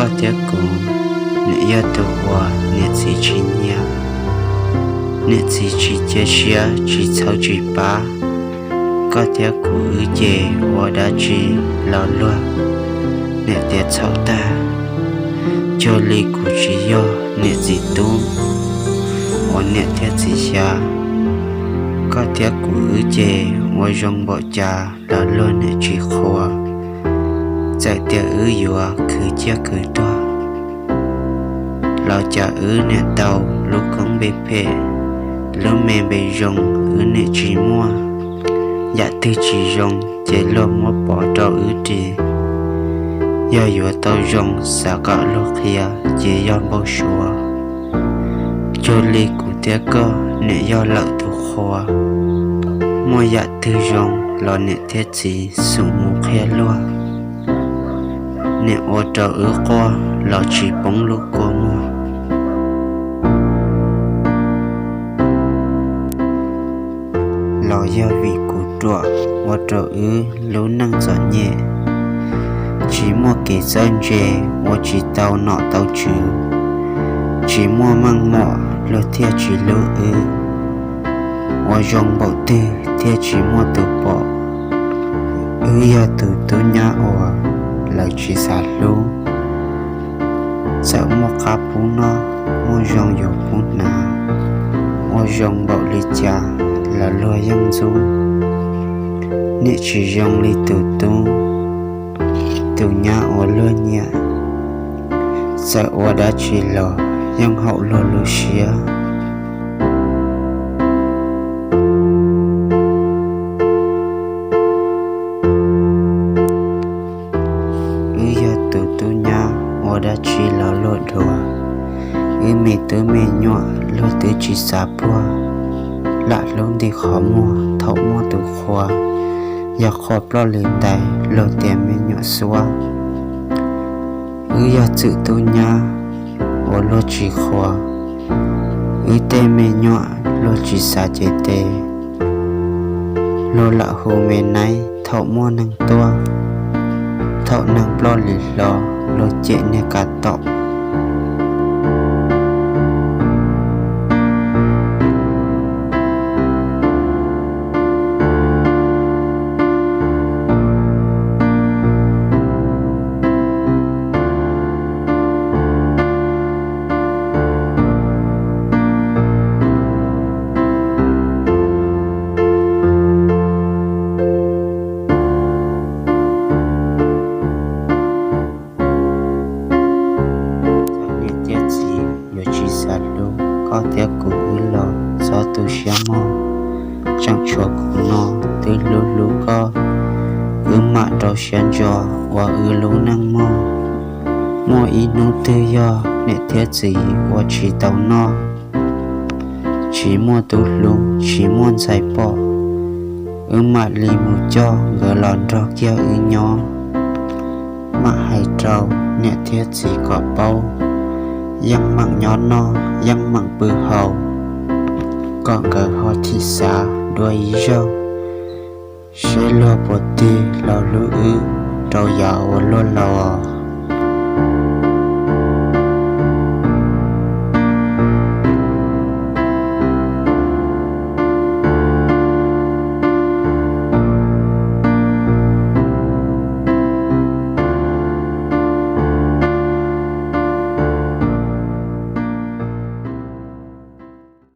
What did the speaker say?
có tiếc cũng nè ya tu hoa nè chỉ nhia nè chỉ chia sẻ chỉ thâu chỉ ba có tiếc cũng về hoa đã chỉ lao loa nè tiếc thâu ta cho li của chỉ yo nè chỉ tu hoa nè tiếc chỉ xa có tiếc cũng về hoa rong bỏ cha lao loa nè chỉ khoa在这日有啊，可家可多。老家日呢到路公被配，路面被用日呢寂寞，也对只用这路我跑到日地，要有到用啥个路kia，这要不说，就离古这个呢要老多花，我也对用老呢这只树木开路。nè ô trâu ứ qua lo chỉ bóng lúc qua mua lo gia vị của trọ ô trâu ứ lú năng giọt nhẹ chỉ mua kể dân chè ô chỉ tàu nọ tàu trừ chỉ mua măng mọ lo theo chỉ lú ứ ô dòng bộ tư theo chỉ mua từ bỏ ứ ya từ tu nhà ô lời chỉ xa lú sợ mua cá bú nó mua dòng dầu bú nà mua dòng bậu lì chà là lùa dân du nị chỉ dòng lì từ tu từ nhà ở lùa nhẹ sợ ở đã chỉ lò dân hậu lùa lù xía đã chỉ là lột đồ, mẹ tới mẹ nhỏ lột tới chỉ xả bùa, lạ luôn thì khó mua, thấu mua từ khoa, giờ khó lo lên tay lột tiền mẹ nhỏ xóa, giờ tự tôi nhà, lột chỉ khoa, tê mẹ nhỏ lột chỉ xả chế tê, lột lạ hồ mẹ này thấu mua năng toa, thấu năng lo lì lo. Lo chạy nè cả tọ có tiếc của lo do tu sửa mò chẳng cho của nó từ lú có mà đầu sáng cho và lú năng mò ý nó tự do nè thiết gì và chỉ tàu nó chỉ mua tu lú chỉ muốn giải bỏ mà lì một cho gỡ lòn cho kia nhỏ mà hay trâu nè thiết gì có bao yang mặn nhỏ no yang mặn bự hầu còn cờ họ thị xã đuôi rau sẽ lo bột tì lo lúa ư trâu dạo luôn lò